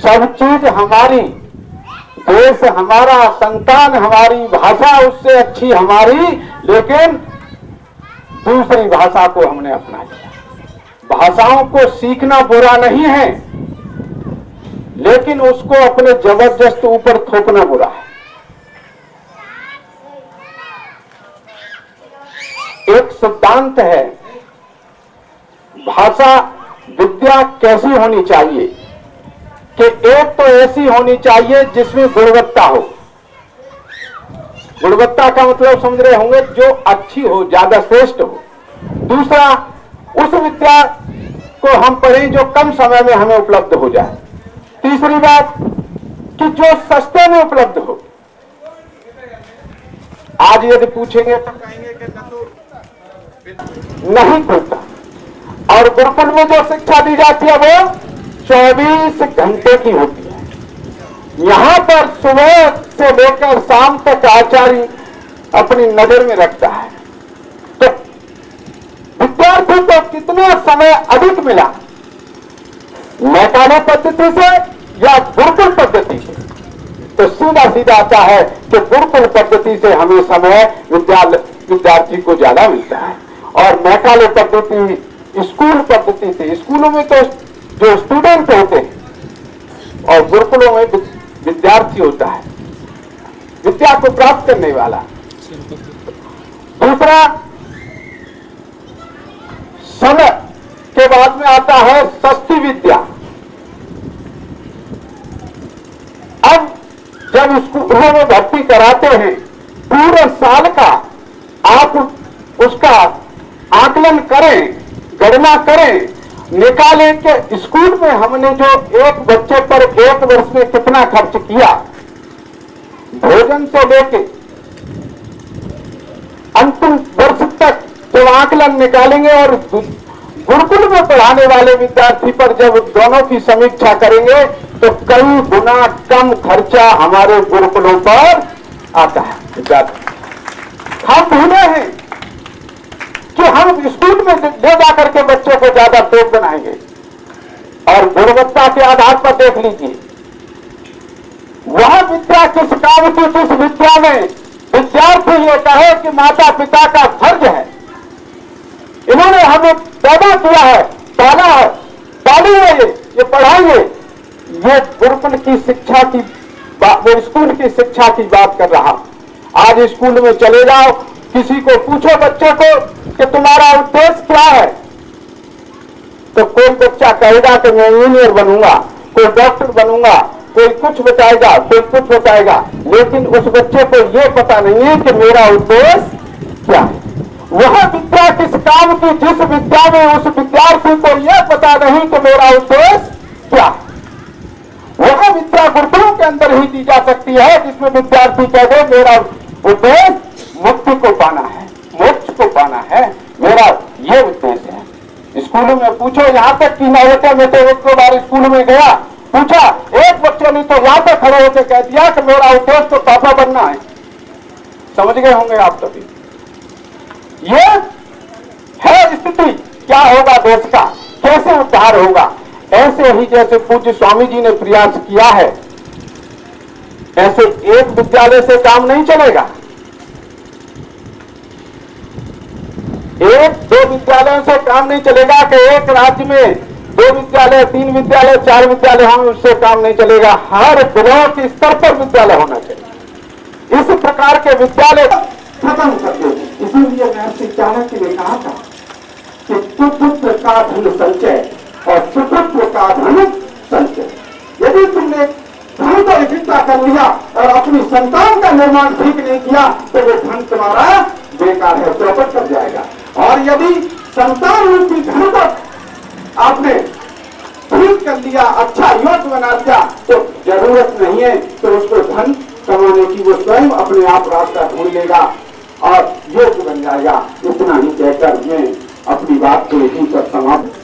सब चीज हमारी, देश हमारा, संतान हमारी, भाषा उससे अच्छी हमारी, लेकिन दूसरी भाषा को हमने अपना लिया। भाषाओं को सीखना बुरा नहीं है, लेकिन उसको अपने जबरदस्त ऊपर थोपना बुरा है। एक सिद्धांत है, भाषा विद्या कैसी होनी चाहिए कि एक तो ऐसी होनी चाहिए जिसमें गुणवत्ता हो। गुणवत्ता का मतलब समझ रहे होंगे, जो अच्छी हो, ज्यादा श्रेष्ठ हो। दूसरा, उस विद्या को हम पढ़ें जो कम समय में हमें उपलब्ध हो जाए। तीसरी बात कि जो सस्ते में उपलब्ध हो। आज यदि पूछेंगे तो कहेंगे कि नहीं खुलता। और गुरुकुल में जो शिक्षा दी जाती है वो 24 घंटे की होती है। यहां पर सुबह से लेकर शाम तक आचार्य अपनी नजर में रखता है। तो विद्यार्थी को कितना समय अधिक मिला, मैकाले पद्धति से या गुरुकुल पद्धति से? तो सीधा सीधा आता है कि गुरुकुल पद्धति से हमें समय विद्यार्थी को ज्यादा मिलता है, और मैकाले पद्धति स्कूल पद्धति से, स्कूलों में तो जो स्टूडेंट होते हैं और गुरुकुलों में विद्यार्थी होता है, विद्या को प्राप्त करने वाला। दूसरा, समय के बाद में आता है सस्ती विद्या। अब जब स्कूलों में भर्ती कराते हैं, पूरे साल का आप उसका आकलन करें, गणना करें, निकालें कि स्कूल में हमने जो एक बच्चे पर एक वर्ष में कितना खर्च किया, भोजन से लेके अंतिम वर्ष तक जब आकलन निकालेंगे और गुरुकुल में पढ़ाने वाले विद्यार्थी पर जब दोनों की समीक्षा करेंगे तो कई गुना कम खर्चा हमारे गुरुकुलों पर आता है। हम भूले हैं कि हम स्कूल में ले जाकर के बच्चों को ज्यादा टोप बनाएंगे, और गुणवत्ता के आधार पर देख लीजिए वह विद्या किस काम की, जिस विद्या में विद्यार्थी ये कहे कि माता पिता का फर्ज है, इन्होंने हमें पैदा किया है, पाला है, पालेंगे, ये पढ़ाएंगे। ये गुरुकुल की शिक्षा की वो स्कूल की शिक्षा की बात कर रहा। आज स्कूल में चले जाओ, किसी को पूछो बच्चे को कि तुम्हारा उद्देश्य क्या है, तो कोई बच्चा कहेगा कि मैं इंजीनियर बनूंगा, कोई डॉक्टर बनूंगा, कोई कुछ बताएगा, कोई कुछ बताएगा, लेकिन उस बच्चे को यह पता नहीं है कि मेरा उद्देश्य क्या है। वह विद्या किस काम की, जिस विद्या में उस विद्यार्थी को यह पता नहीं कि मेरा उद्देश्य क्या है। वह विद्या गुरुकुलों के अंदर ही दी जा सकती है जिसमें विद्यार्थी कह दे मेरा उद्देश्य मुक्ति को पाना है, मोक्ष को पाना है, मेरा ये उद्देश्य है। स्कूलों में पूछो, यहां तक कि नवोदय में तो एक दो बार स्कूल में गया, पूछा, एक बच्चे ने तो यहां तक खड़े होकर कह दिया कि मेरा उद्देश्य तो पापा बनना है। समझ गए होंगे आप सभी। ये है स्थिति। क्या होगा देश का, कैसे उद्धार होगा? ऐसे ही जैसे पूज्य स्वामी जी ने प्रयास किया है, ऐसे एक विद्यालय से काम नहीं चलेगा। एक दो विद्यालयों से काम नहीं चलेगा कि एक राज्य में 2 विद्यालय, 3 विद्यालय, 4 विद्यालय हों, उससे काम नहीं चलेगा। हर ब्लॉक स्तर पर विद्यालय होना चाहिए। इस प्रकार के विद्यालय खत्म कर दो। इसीलिए मैं आपसे चाणक्य ने कहा था कि सुपुत्र का धन संचय और सुपुत्र का धन संचय। यदि तुमने धन को इकट्ठा कर लिया और अपनी संतान का निर्माण ठीक नहीं किया तो वो धन तुम्हारा बेकार है, चौपट कर जाएगा। और यदि संतान रूपी धन को आपने ठीक कर लिया, अच्छा योग बना दिया, तो जरूरत नहीं है तो उसको धन कमाने की वो स्वयं अपने आप रास्ता ढूंढ लेगा और योग बन जाएगा। इतना ही कहकर मैं अपनी बात को यहीं पर समाप्त।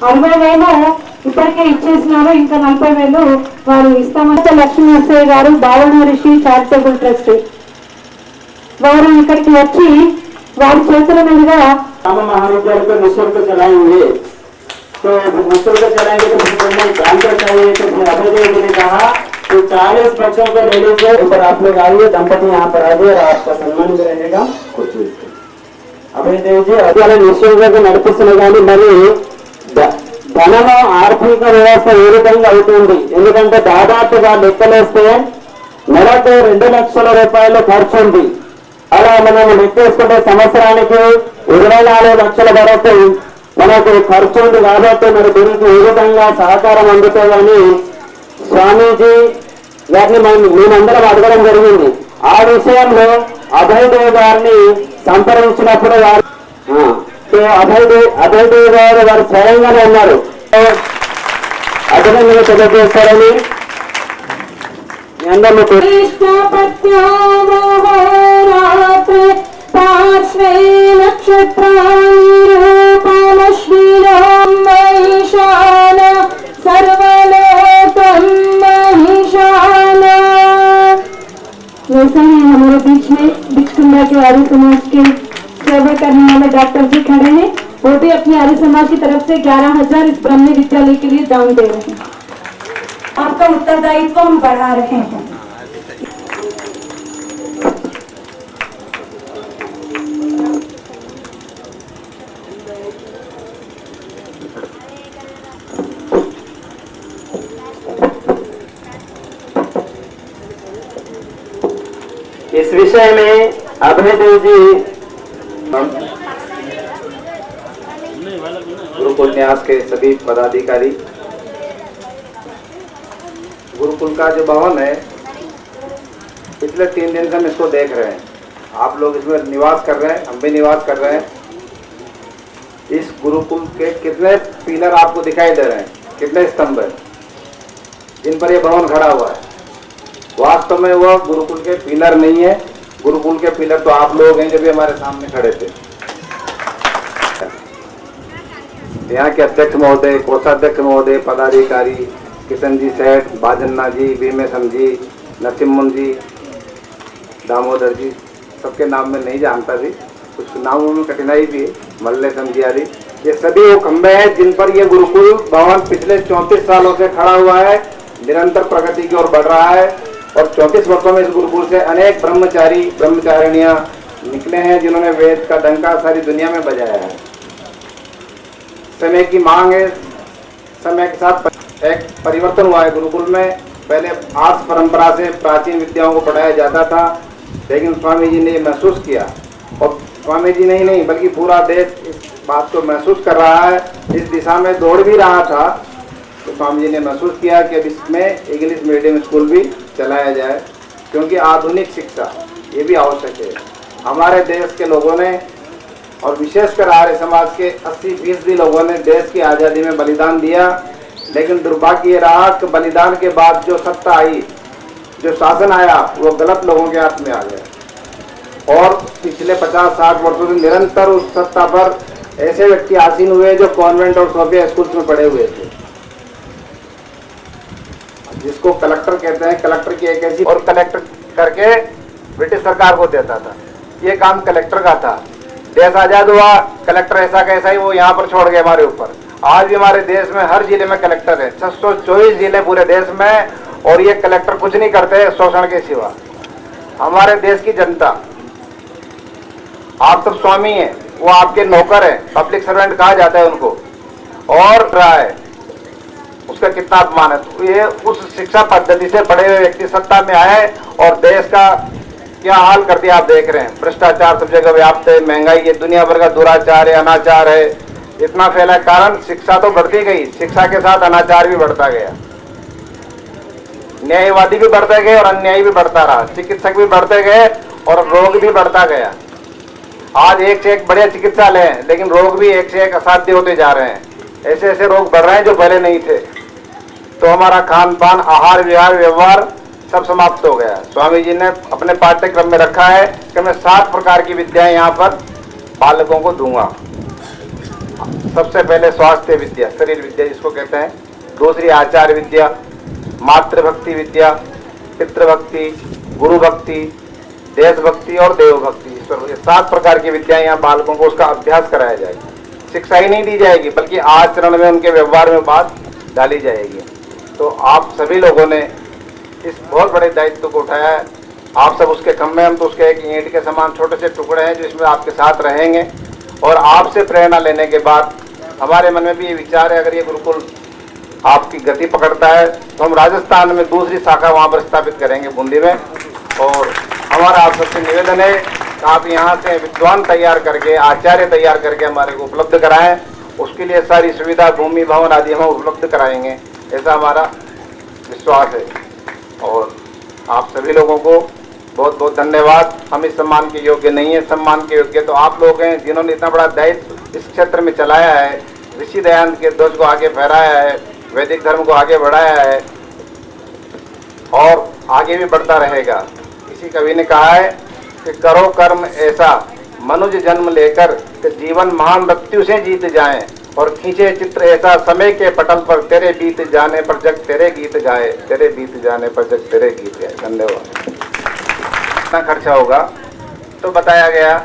60,000 ఇప్పటికే ఇచ్చేసినారు, ఇంకా 40,000 వారు ఇస్తామంటే లక్ష్మీ నరసయ్య గారు భావన ఋషి చారిటబుల్ ట్రస్ట్ వారు ఇక్కడికి వచ్చి వారి చేతుల మీదుగా महाविद्यालय को निःशुल्क चलाएंगे, तो निःशुल्क चलाएंगे तो दान चाहिए, तो अभयदेव जी ने कहा कि 40 बच्चों को ले लीजिए, ऊपर आप लोग आइए, दंपति यहाँ पर आइए और आपका सम्मान भी रहेगा। कुछ అభయదేవ్ జీ అదే నిశ్చయంగా నడిపిస్తున్నా కానీ మరి ధనము ఆర్థిక వ్యవస్థ ఏ విధంగా అవుతుంది? ఎందుకంటే దాదాపుగా లెక్కలేస్తే నెలకు 2 లక్షల రూపాయలు ఖర్చు ఉంది. అలా మనం లెక్కేసుకుంటే సంవత్సరానికి 24 లక్షల వరకు మనకు ఖర్చు ఉంది. కాబట్టి మరి దీనికి ఏ విధంగా సహకారం అందుతుందని స్వామీజీ గారిని మేమందరం అడగడం జరిగింది. ఆ విషయంలో అభయదేవ్ గారిని సంప్రదించినప్పుడు వారు అభయదేవ్ గారు వారు స్వయంగానే ఉన్నారు, అభినందనలు తెలియజేస్తారని అందరూ वैसे ही हमारे बीच में बिचकुंडा के आर्य समाज के सेवा करने वाले डॉक्टर जी खड़े हैं, वो भी अपनी आर्य समाज की तरफ से 11,000 इस ब्रह्म विद्यालय के लिए दान दे रहे हैं। आपका उत्तरदायित्व हम बढ़ा रहे हैं। इस विषय में अभयदेव जी गुरुकुल न्यास के सभी पदाधिकारी, गुरुकुल का जो भवन है पिछले 3 दिन से हम इसको देख रहे हैं। आप लोग इसमें निवास कर रहे हैं, हम भी निवास कर रहे हैं। इस गुरुकुल के कितने पिलर आपको दिखाई दे रहे हैं, कितने स्तंभ है जिन पर यह भवन खड़ा हुआ है? वास्तव में वह गुरुकुल के पिलर नहीं है। गुरुकुल के पिलर तो आप लोग हैं जो भी हमारे सामने खड़े थे। यहाँ के अध्यक्ष महोदय, कोषाध्यक्ष महोदय, पदाधिकारी, किशन जी सेठ, बाजन्ना जी, भीमेशम जी, नरसिम्हन जी, दामोदर जी, सबके नाम में नहीं जानता थी, कुछ नामों में कठिनाई भी है, मल्लेशम जी आदि, ये सभी वो खंबे हैं जिन पर ये गुरुकुल भवन पिछले 34 सालों से खड़ा हुआ है, निरंतर प्रगति की ओर बढ़ रहा है। और 34 वर्षों में इस गुरुकुल से अनेक ब्रह्मचारी ब्रह्मचारिणियां निकले हैं जिन्होंने वेद का डंका सारी दुनिया में बजाया है। समय की मांग है, समय के साथ एक परिवर्तन हुआ है गुरुकुल में। पहले आर्ष परंपरा से प्राचीन विद्याओं को पढ़ाया जाता था, लेकिन स्वामी जी ने महसूस किया, और स्वामी जी नहीं बल्कि पूरा देश इस बात को महसूस कर रहा है, इस दिशा में दौड़ भी रहा था। तो स्वामी जी ने महसूस किया कि अब इसमें इंग्लिश मीडियम स्कूल भी चलाया जाए, क्योंकि आधुनिक शिक्षा ये भी आवश्यक है। हमारे देश के लोगों ने और विशेषकर आर्य समाज के 80% लोगों ने देश की आज़ादी में बलिदान दिया, लेकिन दुर्भाग्य ये रहा कि बलिदान के बाद जो सत्ता आई, जो शासन आया, वो गलत लोगों के हाथ में आ गया। और पिछले 50-60 वर्षों से निरंतर उस सत्ता पर ऐसे व्यक्ति आसीन हुए जो कॉन्वेंट और सोफिया स्कूल्स में पढ़े हुए थे, जिसको कलेक्टर कहते हैं। कलेक्टर की एक ऐसी, और कलेक्टर करके ब्रिटिश सरकार को देता था, ये काम कलेक्टर का था। देश आजाद हुआ, कलेक्टर ऐसा कैसा ही वो यहाँ पर छोड़ गए हमारे ऊपर। आज भी हमारे देश में हर जिले में कलेक्टर है, 624 जिले पूरे देश में, और ये कलेक्टर कुछ नहीं करते शोषण के सिवा। हमारे देश की जनता, आप सब स्वामी हैं, वो आपके नौकर हैं, पब्लिक सर्वेंट कहा जाता है उनको, और रहा है उसका कितना अपमान है। तो ये उस शिक्षा पद्धति से पढ़े हुए व्यक्ति सत्ता में आए और देश का क्या हाल कर दिया आप देख रहे हैं। भ्रष्टाचार सब जगह व्याप्त है, महंगाई है, दुनिया भर का दुराचार है, अनाचार है, इतना फैला। कारण शिक्षा तो बढ़ती गई, शिक्षा के साथ अनाचार भी बढ़ता गया, न्यायवादी भी बढ़ते गए और अन्यायी भी बढ़ता रहा, चिकित्सक भी बढ़ते गए और रोग भी बढ़ता गया। आज एक से एक बढ़िया चिकित्सालय है, लेकिन रोग भी एक से एक असाध्य होते जा रहे हैं। ऐसे ऐसे रोग बढ़ रहे हैं जो पहले नहीं थे। तो हमारा खान पान, आहार विहार, व्यवहार सब समाप्त हो गया। स्वामी जी ने अपने पाठ्यक्रम में रखा है कि मैं 7 प्रकार की विद्याएं यहाँ पर बालकों को दूंगा। सबसे पहले स्वास्थ्य विद्या, शरीर विद्या जिसको कहते हैं, दूसरी आचार विद्या, मातृभक्ति विद्या, पितृभक्ति, गुरु भक्ति, देशभक्ति और देवभक्ति। ये 7 प्रकार की विद्याएं यहाँ बालकों को उसका अभ्यास कराया जाएगा। शिक्षा ही नहीं दी जाएगी, बल्कि आचरण में उनके व्यवहार में बात डाली जाएगी। तो आप सभी लोगों ने इस बहुत बड़े दायित्व को उठाया है। आप सब उसके खम्भे, हम तो उसके एक ईंट के समान छोटे से टुकड़े हैं जो इसमें आपके साथ रहेंगे। और आपसे प्रेरणा लेने के बाद हमारे मन में भी ये विचार है, अगर ये गुरुकुल आपकी गति पकड़ता है तो हम राजस्थान में दूसरी शाखा वहाँ पर स्थापित करेंगे, बूंदी में। और हमारा आप सबसे निवेदन है कि आप यहाँ से विद्वान तैयार करके, आचार्य तैयार करके हमारे को उपलब्ध कराएं। उसके लिए सारी सुविधा, भूमि, भवन आदि हम उपलब्ध कराएंगे, ऐसा हमारा विश्वास है। और आप सभी लोगों को बहुत बहुत धन्यवाद। हम इस सम्मान के योग्य नहीं है, सम्मान के योग्य तो आप लोग हैं जिन्होंने इतना बड़ा दायित्व इस क्षेत्र में चलाया है, ऋषि दयानंद के ध्वज को आगे फहराया है, वैदिक धर्म को आगे बढ़ाया है और आगे भी बढ़ता रहेगा। किसी कवि ने कहा है कि करो कर्म ऐसा मनुज जन्म लेकर कि जीवन महान मृत्यु से जीत जाए, और खींचे चित्र ऐसा समय के पटल पर तेरे बीत जाने पर जग तेरे गीत गाए, तेरे बीत जाने पर जग तेरे गीत गाए। धन्यवाद। कितना खर्चा होगा तो बताया गया,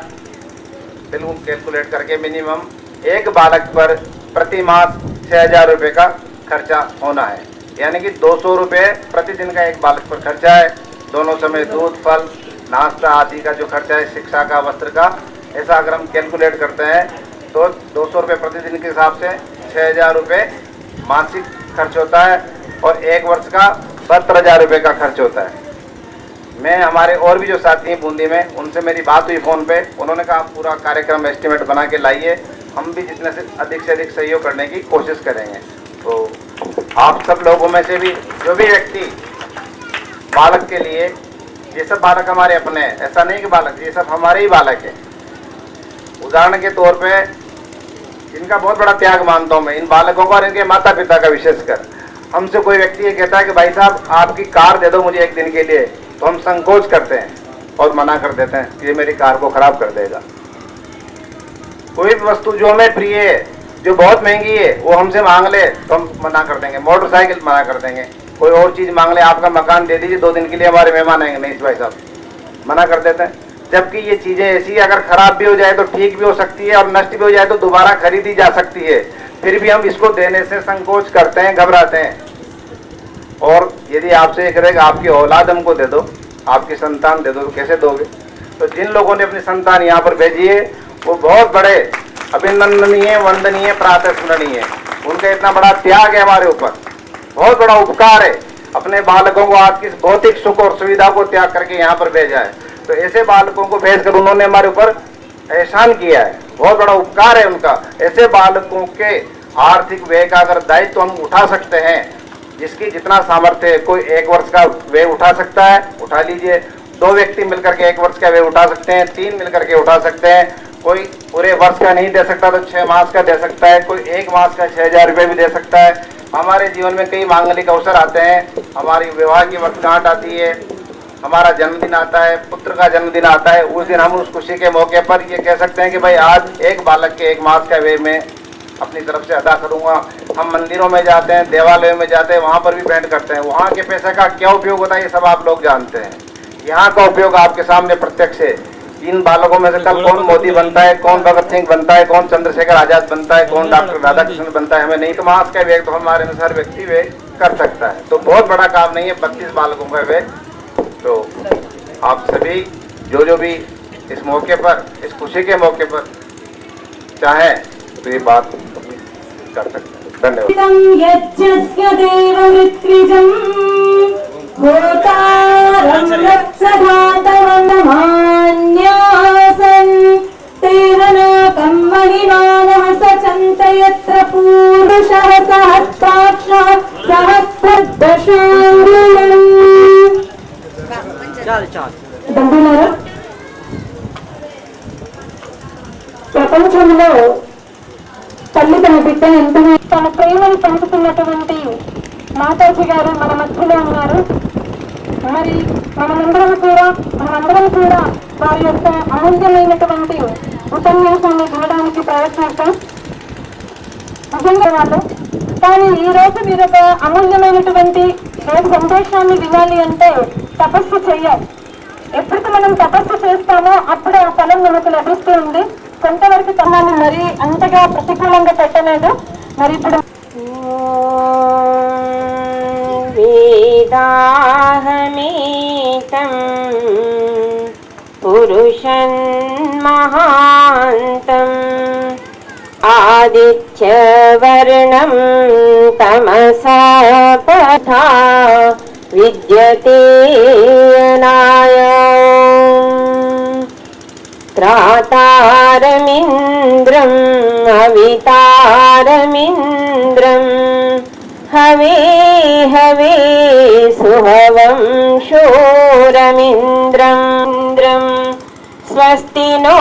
बिल्कुल कैलकुलेट करके मिनिमम एक बालक पर प्रति मास 6,000 रुपये का खर्चा होना है, यानी कि 200 रुपये प्रतिदिन का एक बालक पर खर्चा है। दोनों समय दूध, फल, नाश्ता आदि का जो खर्चा है, शिक्षा का, वस्त्र का, ऐसा अगर हम कैलकुलेट करते हैं तो 200 रुपये प्रतिदिन के हिसाब से 6,000 रुपये मासिक खर्च होता है और एक वर्ष का 72,000 रुपये का खर्च होता है। मैं हमारे और भी जो साथी हैं बूंदी में, उनसे मेरी बात हुई फ़ोन पे, उन्होंने कहा पूरा कार्यक्रम एस्टिमेट बना के लाइए, हम भी जितने से अधिक सहयोग करने की कोशिश करेंगे। तो आप सब लोगों में से भी जो भी व्यक्ति बालक के लिए, ये सब बालक हमारे अपने हैं, ऐसा नहीं कि बालक, ये सब हमारे ही बालक हैं। उदाहरण के तौर पे इनका बहुत बड़ा त्याग मानता हूँ मैं, इन बालकों का और इनके माता पिता का विशेषकर। हमसे कोई व्यक्ति ये कहता है कि भाई साहब आपकी कार दे दो मुझे एक दिन के लिए, तो हम संकोच करते हैं और मना कर देते हैं कि ये मेरी कार को खराब कर देगा। कोई भी वस्तु जो हमें प्रिय है, जो बहुत महंगी है, वो हमसे मांग ले तो हम मना कर देंगे। मोटरसाइकिल मना कर देंगे, कोई और चीज़ मांग ले, आपका मकान दे दीजिए 2 दिन के लिए हमारे मेहमान आएंगे, नहीं भाई साहब, मना कर देते हैं। जबकि ये चीज़ें ऐसी अगर खराब भी हो जाए तो ठीक भी हो सकती है और नष्ट भी हो जाए तो दोबारा खरीदी जा सकती है, फिर भी हम इसको देने से संकोच करते हैं, घबराते हैं। और यदि आपसे ये करेगा आपकी औलाद हमको दे दो, आपकी संतान दे दो, तो कैसे दोगे? तो जिन लोगों ने अपनी संतान यहाँ पर भेजी है वो बहुत बड़े अभिनंदनीय, वंदनीय, प्रातस्मरणीय है। उनका इतना बड़ा त्याग है हमारे ऊपर, बहुत बड़ा उपकार है। अपने बालकों को आज की भौतिक सुख और सुविधा को त्याग करके यहाँ पर भेजा है, तो ऐसे बालकों को भेजकर उन्होंने हमारे ऊपर एहसान किया है, बहुत बड़ा उपकार है उनका। ऐसे बालकों के आर्थिक व्यय का अगर दायित्व हम उठा सकते हैं, जिसकी जितना सामर्थ्य है, कोई 1 वर्ष का व्यय उठा सकता है, उठा लीजिए। 2 व्यक्ति मिलकर के 1 वर्ष का व्यय उठा सकते हैं, 3 मिलकर के उठा सकते हैं। कोई पूरे वर्ष का नहीं दे सकता तो 6 मास का दे सकता है, कोई 1 मास का 6,000 रुपये भी दे सकता है। हमारे जीवन में कई मांगलिक अवसर आते हैं, हमारी विवाह की वर्षगांठ आती है, हमारा जन्मदिन आता है, पुत्र का जन्मदिन आता है, उस दिन हम उस खुशी के मौके पर ये कह सकते हैं कि भाई आज एक बालक के 1 मास का व्यय मैं अपनी तरफ से अदा करूंगा। हम मंदिरों में जाते हैं, देवालयों में जाते हैं, वहाँ पर भी भेंट करते हैं। वहाँ के पैसे का क्या उपयोग होता है ये सब आप लोग जानते हैं। यहाँ का उपयोग आपके सामने प्रत्यक्ष है। इन बालकों में से कल कौन मोदी बनता है, कौन भगत सिंह बनता है, कौन चंद्रशेखर आजाद बनता है, कौन डॉक्टर राधाकृष्ण बनता है, हमें नहीं तो मास का व्यय तो हमारे में हर व्यक्ति व्यय कर सकता है। तो बहुत बड़ा काम नहीं है 32 बालकों का व्यय। तो आप सभी जो भी इस मौके पर, इस खुशी के मौके पर चाहे तो ये बात कर सकते हैं। धन्यवाद। यज्ञस्य देववृत्विजं होतारं रक्षधातवं मान्यासं तेरनाकं महिमानः सचन्त यत्र पूरुषः सहस्राक्षः सहस्रदशाङ्गुलम्। బంధువులారా, ప్రపంచంలో తల్లి తన బిడ్డ ఎంతగా తన ప్రేమను పంచుతున్నటువంటి మాతాజీ గారు మన మధ్యలో ఉన్నారు. మరి మనమందరం కూడా వారి యొక్క అమూల్యమైనటువంటి ఉపన్యాసాన్ని వినడానికి ప్రయత్నిస్తాం. నిజంగా వాళ్ళు కానీ ఈ రోజు మీరు ఒక అమూల్యమైనటువంటి సందేశాన్ని వినాలి అంటే తపస్సు చేయాలి. ఎప్పటికీ మనం తపస్సు చేస్తామో అప్పుడే ఆ ఫలం మనకు లభిస్తూ ఉంది. కొంతవరకు తనాన్ని మరి అంతగా ప్రతికూలంగా పెట్టలేదు. మరి ఇప్పుడు वेदाहमेतं पुरुषं महान्तम् आदित्यवर्णं तमसा पथा विद्यते अनायाम् त्रातारमिन्द्रम् अवितारमिन्द्रम् हवे हवे सुहवं शूरमिन्द्रम् स्वस्ति नो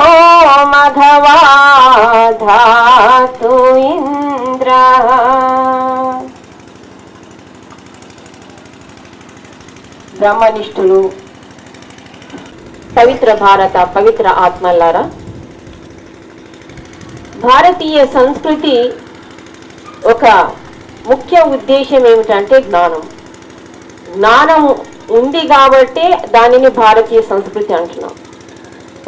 मघवा धातु इन्द्रः। బ్రహ్మనిష్ఠులు పవిత్ర భారత పవిత్ర ఆత్మలారా, భారతీయ సంస్కృతి ఒక ముఖ్య ఉద్దేశం ఏమిటంటే జ్ఞానం. జ్ఞానం ఉంది కాబట్టి దానిని భారతీయ సంస్కృతి అంటున్నాం.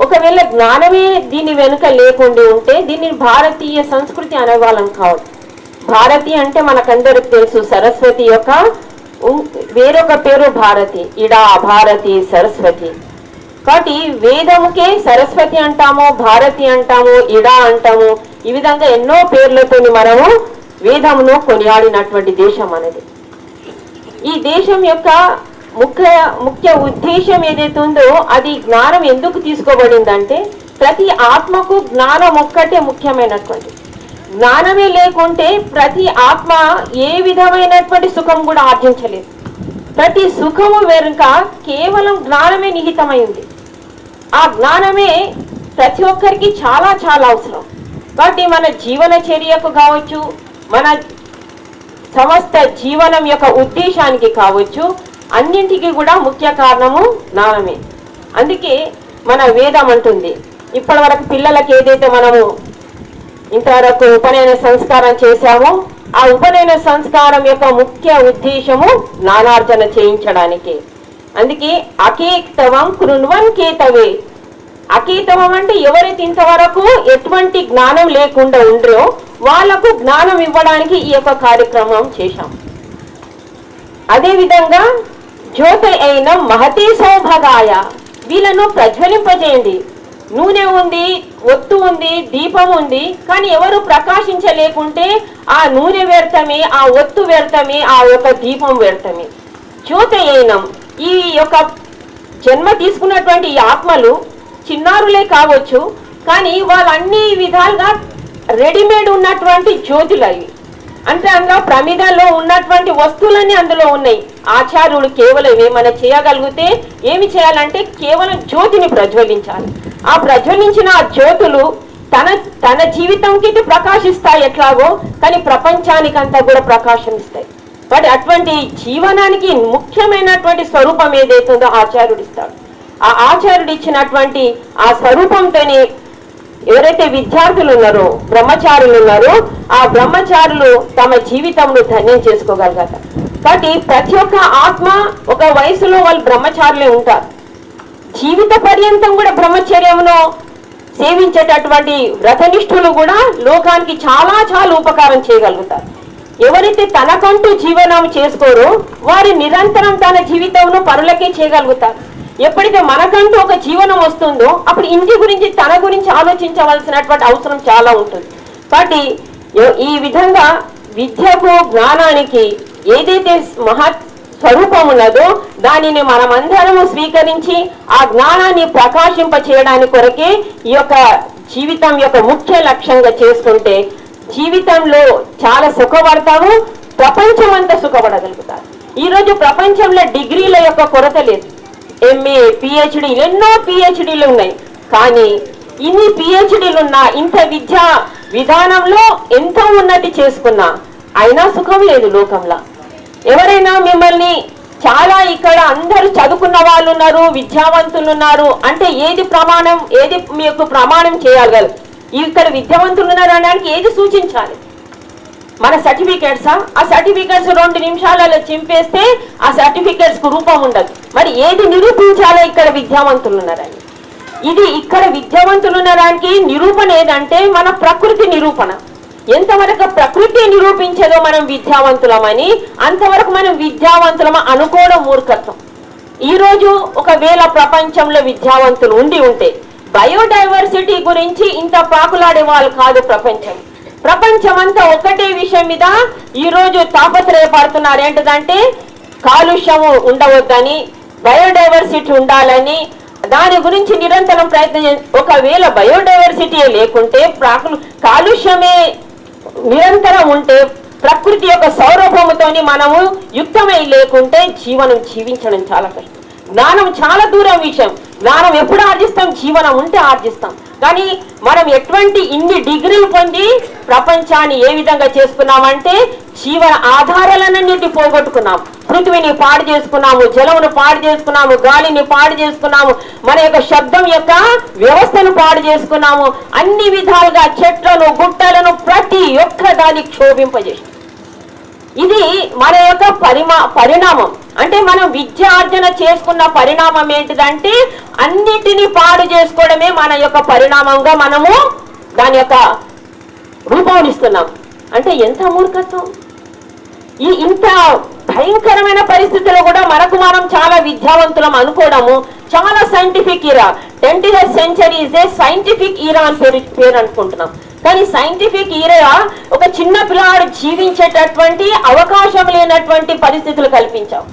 ఒకవేళ జ్ఞానమే దీని వెనుక లేకుండా ఉంటే దీన్ని భారతీయ సంస్కృతి అనేవాళ్ళం కాదు. భారతి అంటే మనకందరికి తెలుసు సరస్వతి యొక్క వేరొక పేరు భారతి, ఇడా భారతి సరస్వతి. కాబట్టి వేదముకే సరస్వతి అంటాము, భారతి అంటాము, ఇడా అంటాము. ఈ విధంగా ఎన్నో పేర్లతో మనము వేదమును కొనియాడినటువంటి దేశం అనేది. ఈ దేశం యొక్క ముఖ్య ఉద్దేశం ఏదైతే ఉందో అది జ్ఞానం ఎందుకు తీసుకోబడిందంటే ప్రతి ఆత్మకు జ్ఞానం ఒక్కటే ముఖ్యమైనటువంటి. జ్ఞానమే లేకుంటే ప్రతి ఆత్మ ఏ విధమైనటువంటి సుఖం కూడా ఆర్జించలేదు. ప్రతి సుఖము వెనుక కేవలం జ్ఞానమే నిహితమైంది. ఆ జ్ఞానమే ప్రతి ఒక్కరికి చాలా చాలా అవసరం. కాబట్టి మన జీవన చర్యకు కావచ్చు, మన సమస్త జీవనం యొక్క ఉద్దేశానికి కావచ్చు, అన్నింటికి కూడా ముఖ్య కారణము జ్ఞానమే. అందుకే మన వేదం అంటుంది, ఇప్పటి వరకు పిల్లలకి ఏదైతే మనము ఇంతవరకు ఉపనయన సంస్కారం చేశామో ఆ ఉపనయన సంస్కారం యొక్క ముఖ్య ఉద్దేశము జ్ఞానార్జన చేయించడానికి. అందుకే అకేతవం కృణ్వన్ కేతవే. అకేతవం అంటే ఎవరైతే ఇంతవరకు ఎటువంటి జ్ఞానం లేకుండా ఉండరో వాళ్లకు జ్ఞానం ఇవ్వడానికి ఈ యొక్క కార్యక్రమం చేశాం. అదేవిధంగా జ్యోతి అయిన మహతే సౌభగాయ, వీళ్ళను ప్రజ్వలింపజేయండి. నూనె ఉంది, ఒత్తు ఉంది, దీపం ఉంది, కానీ ఎవరు ప్రకాశించలేకుంటే ఆ నూనె వ్యర్థమే, ఆ ఒత్తు వ్యర్థమే, ఆ యొక్క దీపం వ్యర్థమే. జ్యోతి అయినం, ఈ యొక్క జన్మ తీసుకున్నటువంటి ఈ ఆత్మలు చిన్నారులే కావచ్చు, కానీ వాళ్ళన్ని విధాలుగా రెడీమేడ్ ఉన్నటువంటి జ్యోతులు అవి. అంటే అందులో ప్రమిదలో ఉన్నటువంటి వస్తువులన్నీ అందులో ఉన్నాయి. ఆచార్యుడు కేవలం ఏమైనా చేయగలిగితే ఏమి చేయాలంటే కేవలం జ్యోతిని ప్రజ్వలించాలి. ఆ ప్రజ్వలించిన ఆ జ్యోతులు తన జీవితంకి ప్రకాశిస్తాయి ఎట్లాగో, కానీ ప్రపంచానికంతా కూడా ప్రకాశం ఇస్తాయి. బట్ అటువంటి జీవనానికి ముఖ్యమైనటువంటి స్వరూపం ఏదైతుందో ఆచార్యుడు ఇస్తాడు. ఆ ఆచార్యుడు ఇచ్చినటువంటి ఆ స్వరూపంతోనే ఎవరైతే విద్యార్థులు ఉన్నారో, బ్రహ్మచారులు ఉన్నారో, ఆ బ్రహ్మచారులు తమ జీవితంను ధన్యం చేసుకోగలుగుతారు. కాబట్టి ప్రతి ఒక్క ఆత్మ ఒక వయసులో వాళ్ళు బ్రహ్మచారులే ఉంటారు. జీవిత పర్యంతం కూడా బ్రహ్మచర్యమును సేవించేటటువంటి వ్రతనిష్ఠులు కూడా లోకానికి చాలా చాలా ఉపకారం చేయగలుగుతారు. ఎవరైతే తనకంటూ జీవనం చేసుకోరో వారు నిరంతరం తన జీవితంలో పరులకే చేయగలుగుతారు. ఎప్పుడైతే మనకంటూ ఒక జీవనం వస్తుందో అప్పుడు ఇంటి గురించి తన గురించి ఆలోచించవలసినటువంటి అవసరం చాలా ఉంటుంది. కాబట్టి ఈ విధంగా విద్యకు జ్ఞానానికి ఏదైతే మహత్ స్వరూపం ఉన్నదో దానిని మనమందరము స్వీకరించి ఆ జ్ఞానాన్ని ప్రకాశింప చేయడానికి కొరకే ఈ యొక్క జీవితం యొక్క ముఖ్య లక్ష్యంగా చేసుకుంటే జీవితంలో చాలా సుఖపడతాము, ప్రపంచం అంతా సుఖపడగలుగుతారు. ఈరోజు ప్రపంచంలో డిగ్రీల యొక్క కొరత లేదు. ఎంఏ, పిహెచ్డి, ఎన్నో పిహెచ్డీలు ఉన్నాయి. కానీ ఇన్ని పిహెచ్డీలు ఉన్నా, ఇంత విద్యా విధానంలో ఎంతో ఉన్నతి చేసుకున్నా అయినా సుఖం లేదు లోకంలో. ఎవరైనా మిమ్మల్ని చాలా ఇక్కడ అందరూ చదువుకున్న వాళ్ళు ఉన్నారు, విద్యావంతులు ఉన్నారు అంటే ఏది ప్రమాణం, ఏది మీకు ప్రమాణం చేయగలరు? ఇక్కడ విద్యావంతులు ఉన్నారు అనడానికి ఏది సూచించాలి? మన సర్టిఫికేట్సా? ఆ సర్టిఫికేట్స్ 2 నిమిషాలలో చింపేస్తే ఆ సర్టిఫికేట్స్ కు రూపం ఉండదు. మరి ఏది నిరూపించాలో ఇక్కడ విద్యావంతులు ఉన్నారని? ఇది ఇక్కడ విద్యావంతులు ఉండడానికి నిరూపణ ఏదంటే మన ప్రకృతి నిరూపణ. ఎంతవరకు ప్రకృతి నిరూపించదో మనం విద్యావంతులమని, అంతవరకు మనం అనుకోవడం మూర్ఖత్వం. ఈ రోజు ఒకవేళ ప్రపంచంలో విద్యావంతులు ఉంటే బయోడైవర్సిటీ గురించి ఇంత పాకులాడే వాళ్ళు కాదు. ప్రపంచమంతా ఒకటే విషయం మీద ఈ రోజు తాపత్రయపడుతున్నారు. ఏంటంటే కాలుష్యము ఉండవద్దని, బయోడైవర్సిటీ ఉండాలని, దాని గురించి నిరంతరం ప్రయత్నం. ఒకవేళ బయోడైవర్సిటీ లేకుంటే కాలుష్యమే నిరంతరం ఉంటే, ప్రకృతి యొక్క సౌరభముతోని మనము యుక్తమై లేకుంటే జీవించడం చాలా కష్టం. జ్ఞానం చాలా దూరం విషయం. జ్ఞానం ఎప్పుడు ఆర్జిస్తాం? జీవనం ఉంటే ఆర్జిస్తాం. కానీ మనం ఎటువంటి ఇన్ని డిగ్రీలు పొంది ప్రపంచాన్ని ఏ విధంగా చేసుకున్నామంటే జీవన ఆధారాలన్నింటినీ పోగొట్టుకున్నాం. పృథ్వీని పాడు చేసుకున్నాము, జలమును పాడు చేసుకున్నాము, గాలిని పాడు చేసుకున్నాము, మన యొక్క శబ్దం యొక్క వ్యవస్థను పాడు చేసుకున్నాము. అన్ని విధాలుగా చెట్లను, గుట్టలను ప్రతి ఒక్క దాన్ని క్షోభింపజేసి, ఇది మన యొక్క పరిణామం. అంటే మనం విద్యార్జన చేసుకున్న పరిణామం ఏంటిదంటే అన్నిటినీ పాడు చేసుకోవడమే మన యొక్క పరిణామంగా మనము దాని యొక్క రూపొందిస్తున్నాం. అంటే ఎంత మూర్ఖత్వం! ఇంత భయంకరమైన పరిస్థితుల్లో కూడా మనం చాలా విద్యావంతులం అనుకోవడము చాలా scientific Ira. 20th century is a scientific ఈరా అని పేరు అనుకుంటున్నాం. కానీ సైంటిఫిక్ ఈరా ఒక చిన్న పిల్లాడు జీవించేటటువంటి అవకాశం లేనటువంటి పరిస్థితులు కల్పించాం.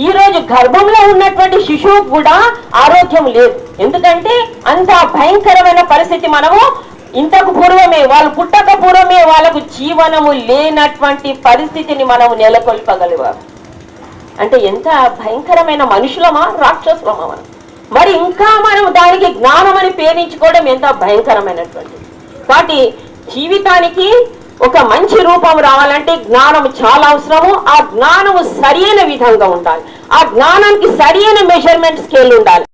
ఈ రోజు గర్భంలో ఉన్నటువంటి శిశువుకు కూడా ఆరోగ్యం లేదు. ఎందుకంటే అంత భయంకరమైన పరిస్థితి. మనము ఇంతకు పూర్వమే, వాళ్ళు పుట్టక పూర్వమే వాళ్ళకు జీవనము లేనటువంటి పరిస్థితిని మనము నెలకొల్పగలిగాము. అంటే ఎంత భయంకరమైన మనుషులమా, రాక్షసులమా మనం? మరి ఇంకా మనం దానికి జ్ఞానం అని పేరించుకోవడం ఎంత భయంకరమైనటువంటి. కాబట్టి జీవితానికి ఒక మంచి రూపం రావాలంటే జ్ఞానం చాలా అవసరము. ఆ జ్ఞానము సరైన విధంగా ఉండాలి. ఆ జ్ఞానానికి సరైన మెజర్మెంట్ స్కేల్ ఉండాలి.